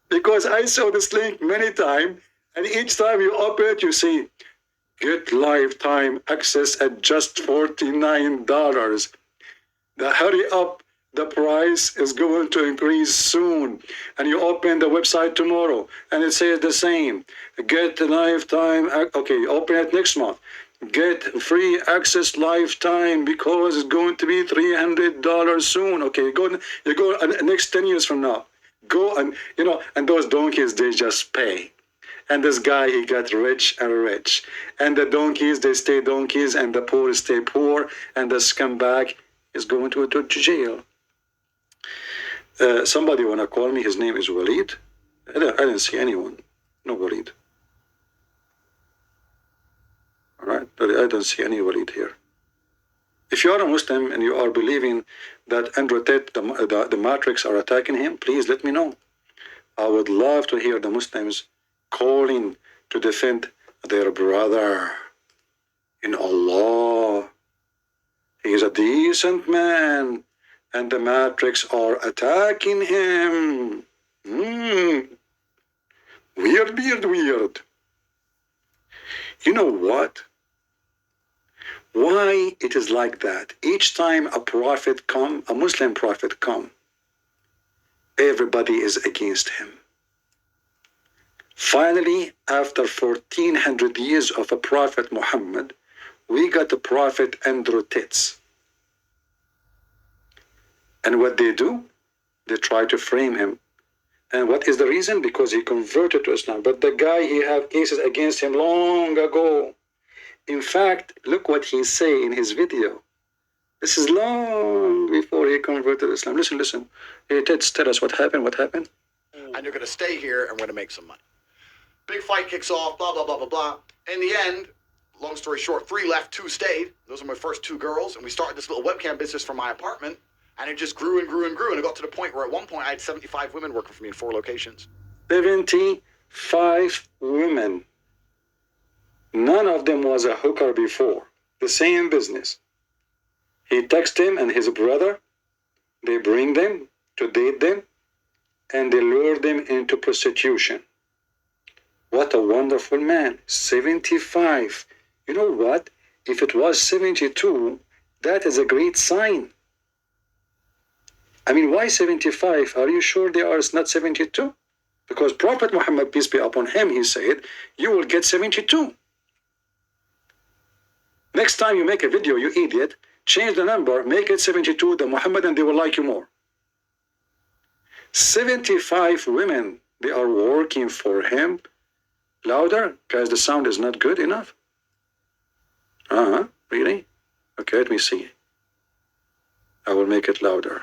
Because I saw this link many times, and each time you open it, you see, get lifetime access at just $49. Hurry up, the price is going to increase soon. And you open the website tomorrow, and it says the same. Get the lifetime, okay, open it next month. Get free access lifetime because it's going to be $300 soon. Okay, you go next 10 years from now. Go and, and those donkeys, they just pay. And this guy, he got rich and rich. And the donkeys, they stay donkeys, and the poor stay poor, and the scumbag is going to jail. Somebody want to call me, his name is Walid. I didn't see anyone. No Walid. All right, I don't see any Walid here. If you are a Muslim and you are believing that Andrew Tate, the Matrix are attacking him, please let me know. I would love to hear the Muslims calling to defend their brother in Allah. He is a decent man, and the Matrix are attacking him. Weird. You know what? Why it is like that? Each time a prophet come, a Muslim prophet come, everybody is against him. Finally, after 1400 years of a prophet Muhammad, we got the prophet Andrew Tate. And what they do? They try to frame him. And what is the reason? Because he converted to Islam. But the guy, he have cases against him long ago. In fact, look what he say in his video. This is long before he converted to Islam. Listen. Hey, Ted, tell us what happened. And you're going to stay here and we're going to make some money. Big fight kicks off, blah, blah, blah, blah, blah. In the end, long story short, 3 left, 2 stayed. Those are my first 2 girls. And we started this little webcam business from my apartment. And it just grew and grew and grew. And it got to the point where at one point I had 75 women working for me in 4 locations. 75 women. None of them was a hooker before. The same business. He texted him and his brother. They bring them to date them. And they lure them into prostitution. What a wonderful man. 75. You know what? If it was 72, that is a great sign. I mean, why 75? Are you sure they are not 72? Because Prophet Muhammad, peace be upon him, he said, you will get 72. Next time you make a video, you idiot, change the number, make it 72, the Muhammad, and they will like you more. 75 women, they are working for him. Louder? Guys, the sound is not good enough. Really? Okay, let me see. I will make it louder.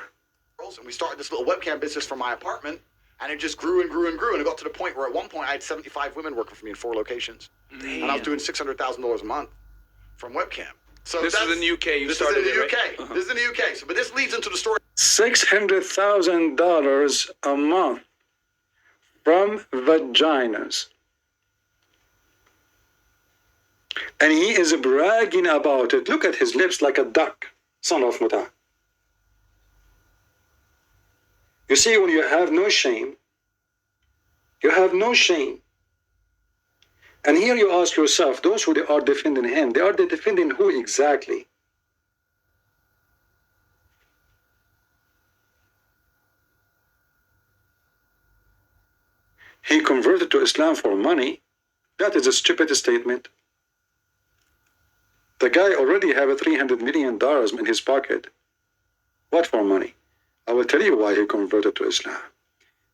And we started this little webcam business from my apartment. And it just grew and grew and grew. And it got to the point where at one point I had 75 women working for me in 4 locations. Damn. And I was doing $600,000 a month from webcam. So this is in the UK. This is in the UK. Right? This is in the UK. So, but this leads into the story. $600,000 a month from vaginas. And he is bragging about it. Look at his lips like a duck, son of Muta. You see, when you have no shame, you have no shame. And here you ask yourself, those who are defending him, they are defending who exactly? He converted to Islam for money. That is a stupid statement. The guy already have $300 million in his pocket. What for money? I will tell you why he converted to Islam.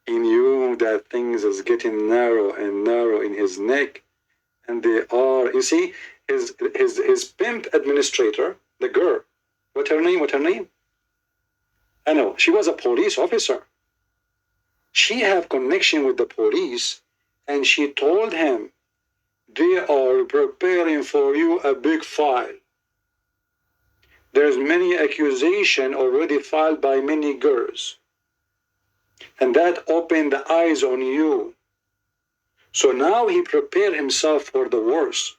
He knew that things is getting narrow and narrow in his neck. And they are, you see, his pimp administrator, the girl, what's her name? I know, she was a police officer. She have connection with the police, and she told him, they are preparing for you a big file. There's many accusations already filed by many girls. And that opened the eyes on you. So now he prepared himself for the worst.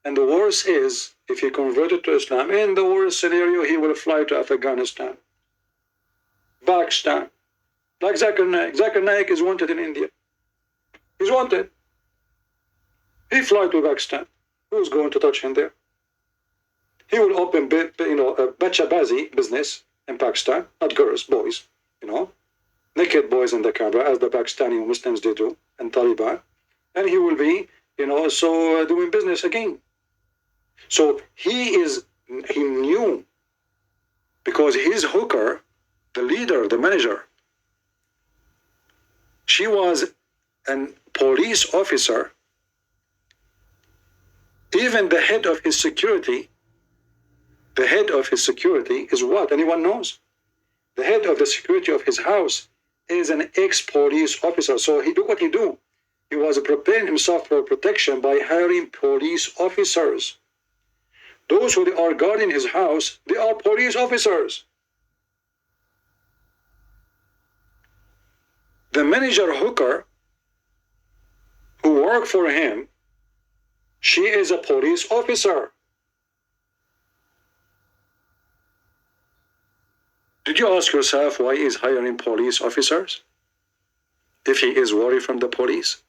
And the worst is, if he converted to Islam, in the worst scenario, he will fly to Afghanistan, Pakistan, Like Zakir Naik. Zakir Naik is wanted in India. He's wanted. He fly to Pakistan. Who's going to touch him there? He will open, a bachabazi business in Pakistan, not girls, boys, naked boys in the camera, as the Pakistani Muslims they do, and Taliban, and he will be, doing business again. So he knew, because his hooker, the leader, the manager, she was a police officer. Even the head of his security is what? Anyone knows? The head of the security of his house is an ex-police officer. So he do? He was preparing himself for protection by hiring police officers. Those who are guarding his house, they are police officers. The manager hooker who worked for him, she is a police officer. Did you ask yourself why he is hiring police officers? If he is worried from the police?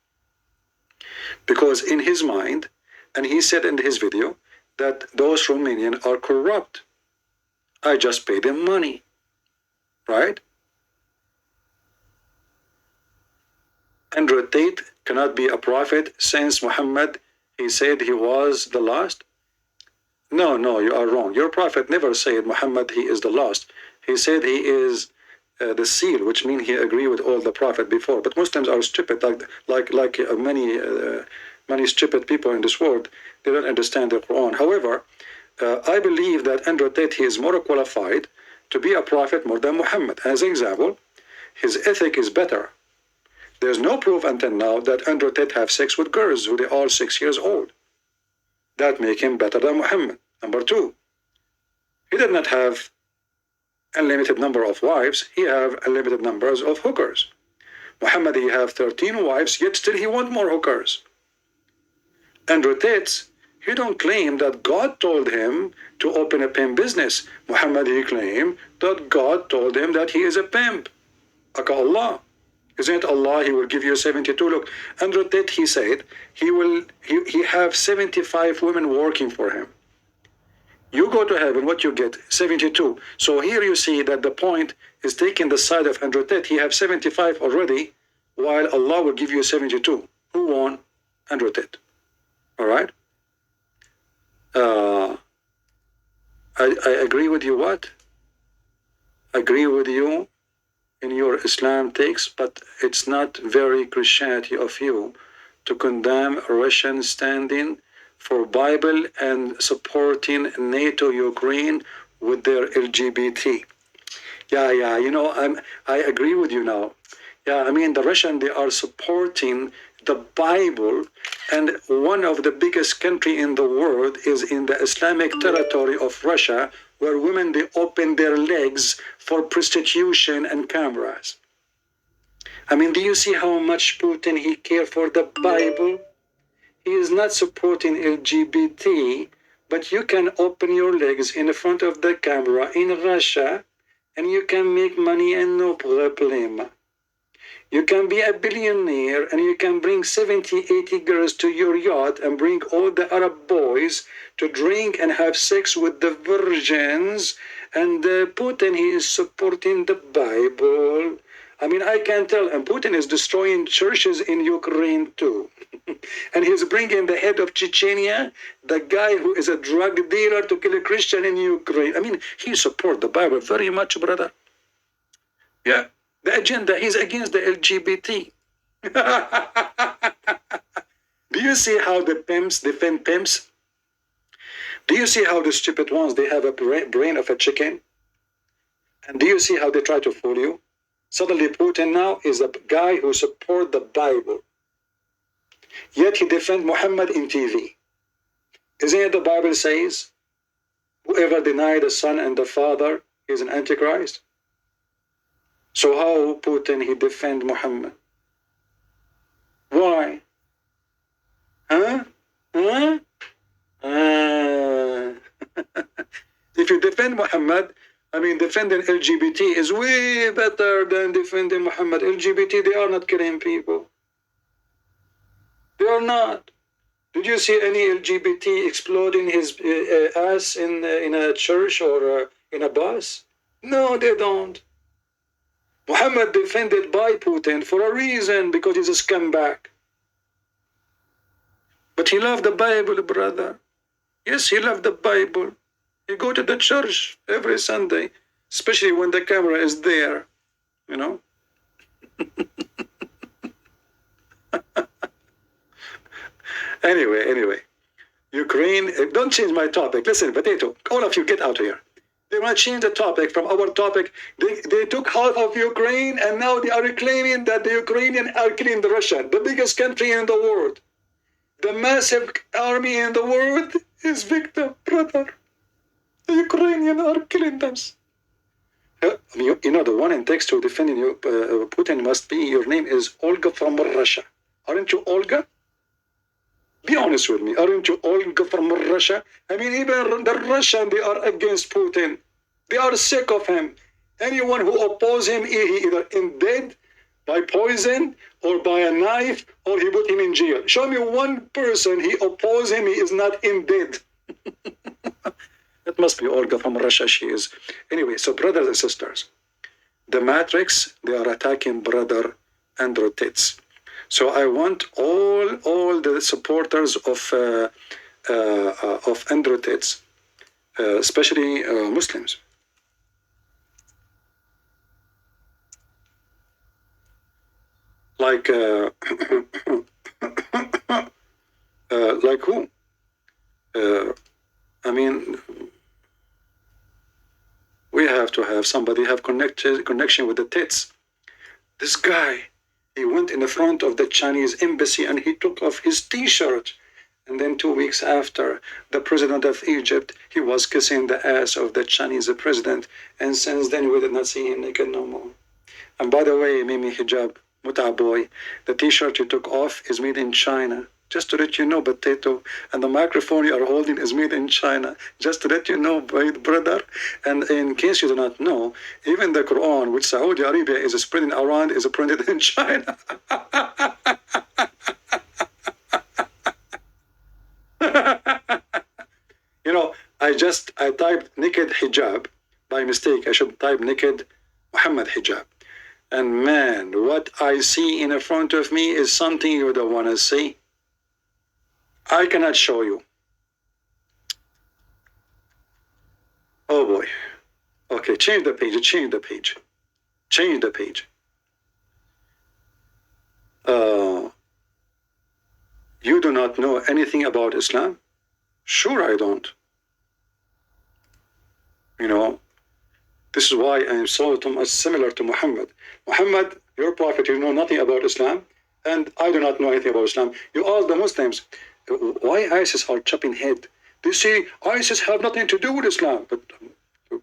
Because in his mind, and he said in his video, that those Romanians are corrupt. I just pay them money. Right? Andrew Tate cannot be a prophet since Muhammad, he said he was the last. No, you are wrong. Your prophet never said Muhammad, he is the last. He said he is the seal, which means he agreed with all the prophet before. But Muslims are stupid, like many stupid people in this world. They don't understand the Quran. However, I believe that Andrew Tate, he is more qualified to be a prophet more than Muhammad. As an example, his ethic is better. There's no proof until now that Andrew Tate have sex with girls who they are 6 years old. That make him better than Muhammad. Number two, he did not have unlimited number of wives. He have unlimited numbers of hookers. Muhammad, he have 13 wives, yet still he want more hookers. Andrew Tate, he don't claim that God told him to open a pimp business. Muhammad, he claimed that God told him that he is a pimp. Aka Allah. Isn't it Allah, he will give you 72? Look, Andrew Tate, he said, he have 75 women working for him. You go to heaven, what you get? 72. So here you see that the point is taking the side of Andrew Tate. He have 75 already, while Allah will give you 72. Who won? Andrew Tate. All right? I agree with you what? Agree with you in your Islam takes, but it's not very Christianity of you to condemn Russian standing for Bible and supporting NATO Ukraine with their LGBT. Yeah, I agree with you now. Yeah, I mean, the Russian, they are supporting the Bible, and one of the biggest country in the world is in the Islamic territory of Russia, where women, they open their legs for prostitution and cameras. I mean, do you see how much Putin, he care for the Bible? He is not supporting LGBT, but you can open your legs in front of the camera in Russia, and you can make money and no problem. You can be a billionaire, and you can bring 70, 80 girls to your yacht and bring all the Arab boys to drink and have sex with the virgins. And Putin, he is supporting the Bible. I mean, I can tell, and Putin is destroying churches in Ukraine too. And he's bringing the head of Chechnya, the guy who is a drug dealer, to kill a Christian in Ukraine. I mean, he supports the Bible very much, brother. Yeah. The agenda is against the LGBT. Do you see how the pimps defend pimps? Do you see how the stupid ones, they have a brain of a chicken? And do you see how they try to fool you? Suddenly Putin now is a guy who supports the Bible. Yet he defends Muhammad in TV. Isn't it the Bible says, whoever denies the Son and the Father is an Antichrist? So how Putin, he defend Muhammad? Why? Huh? If you defend Muhammad, I mean, defending LGBT is way better than defending Muhammad. LGBT, they are not killing people. They are not. Did you see any LGBT exploding his ass in a church or in a bus? No, they don't. Muhammad defended by Putin for a reason, because he's a scumbag. But he loved the Bible, brother. Yes, he loved the Bible. He go to the church every Sunday, especially when the camera is there, you know. Anyway, Ukraine, don't change my topic. Listen, Potato, all of you get out of here. They want to change the topic from our topic. They took half of Ukraine, and now they are claiming that the Ukrainians are killing the Russia, the biggest country in the world. The massive army in the world is victim, brother. The Ukrainians are killing them. You know, the one in text who defending you, Putin must be, your name is Olga from Russia. Aren't you Olga? Be honest with me. Aren't you Olga from Russia? I mean, even the Russian, they are against Putin. They are sick of him. Anyone who opposes him, he either in dead, by poison, or by a knife, or he put him in jail. Show me one person he opposes him, he is not in dead. It must be Olga from Russia, she is. Anyway, so brothers and sisters, the Matrix, they are attacking brother Andrew Tete. So I want all the supporters of Andrew Tete, especially Muslims. Like like who? I mean, we have to have somebody have connection with the Tits. This guy, he went in the front of the Chinese embassy and he took off his T-shirt. And then 2 weeks after, the president of Egypt, he was kissing the ass of the Chinese president. And since then, we did not see him naked no more. And by the way, Mimi Hijab, Muta boy, the T-shirt you took off is made in China. Just to let you know, Potato, and the microphone you are holding is made in China. Just to let you know, brother. And in case you do not know, even the Quran, which Saudi Arabia is spreading around, is printed in China. You know, I typed naked hijab by mistake. I should type naked Muhammad hijab. And man, what I see in front of me is something you don't want to see. I cannot show you. Oh boy. Okay, change the page. You do not know anything about Islam? Sure I don't. You know, this is why I am so similar to Muhammad. Muhammad, your prophet, you know nothing about Islam, and I do not know anything about Islam. You all the Muslims, why ISIS are chopping head? They say ISIS have nothing to do with Islam, but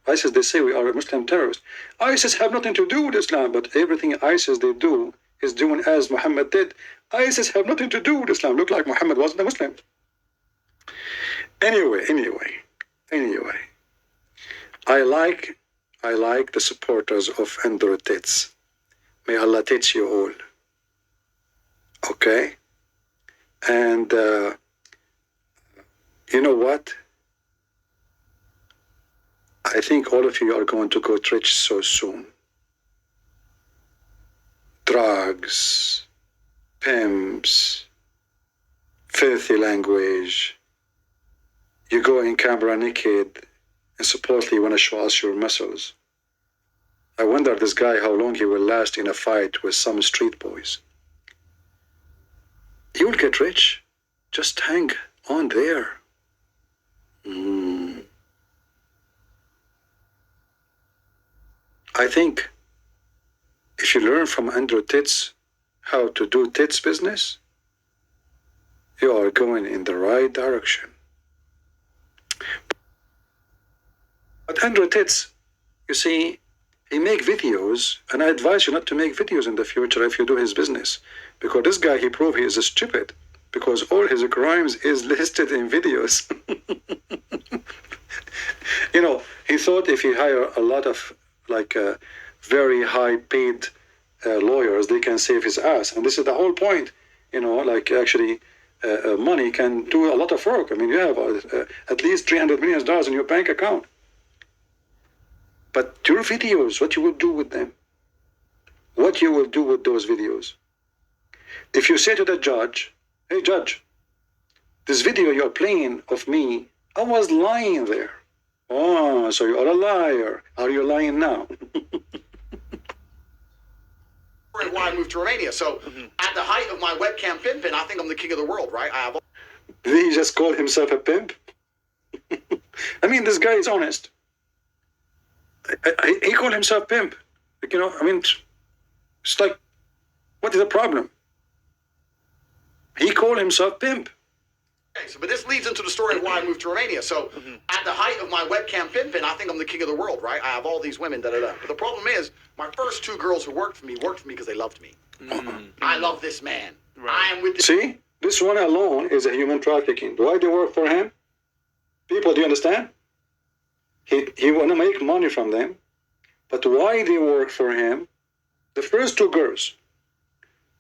ISIS, they say we are a Muslim terrorist. ISIS have nothing to do with Islam, but everything ISIS they do is doing as Muhammad did. ISIS have nothing to do with Islam. Look like Muhammad wasn't a Muslim. Anyway, I like the supporters of Andrew Tete. May Allah teach you all. Okay? And you know what? I think all of you are going to get rich so soon. Drugs, pimps, filthy language. You go in camera naked and supposedly want to show us your muscles. I wonder this guy how long he will last in a fight with some street boys. You will get rich. Just hang on there. I think if you learn from Andrew Tete how to do Tete business, you are going in the right direction. But Andrew Tete, you see, he make videos, and I advise you not to make videos in the future if you do his business, because this guy, he proved he is stupid, because all his crimes is listed in videos. You know, he thought if he hire a lot of like very high paid lawyers, they can save his ass. And this is the whole point. You know, like actually money can do a lot of work. I mean, you have at least $300 million in your bank account. But your videos, what you will do with them? What you will do with those videos? If you say to the judge, hey judge, this video you're playing of me, I was lying there. Oh, so you are a liar. Are you lying now? Why I moved to Romania. So at the height of my webcam pimping, I think I'm the king of the world, right? I have. Did he just call himself a pimp? I mean, this guy is honest. He called himself pimp. Like, you know, I mean, it's like, what is the problem? He called himself pimp. Okay, so, but this leads into the story of why I moved to Romania. So at the height of my webcam pimping, I think I'm the king of the world, right? I have all these women, da-da-da. But the problem is, my first two girls who worked for me because they loved me. I love this man. Right. I am with this. See, this one alone is a human trafficking. Why they work for him? People, do you understand? He want to make money from them. But why they work for him? The first two girls.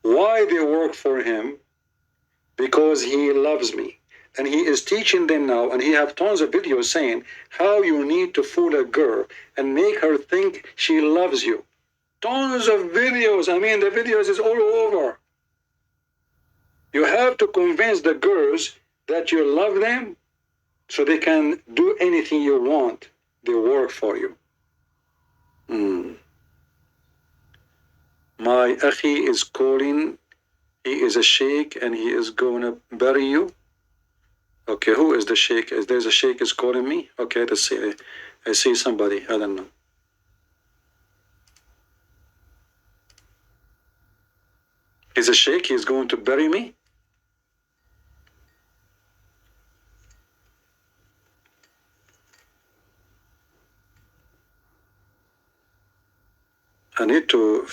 Why they work for him? Because he loves me. And he is teaching them now, and he have tons of videos saying how you need to fool a girl and make her think she loves you. Tons of videos. I mean, the videos is all over. You have to convince the girls that you love them so they can do anything you want. They work for you. My akhi is calling. He is a sheikh and he is going to bury you. Okay, who is the sheikh? There's a sheikh is calling me? Okay, let's see. I see somebody. I don't know. He's a sheikh. He's going to bury me? I need to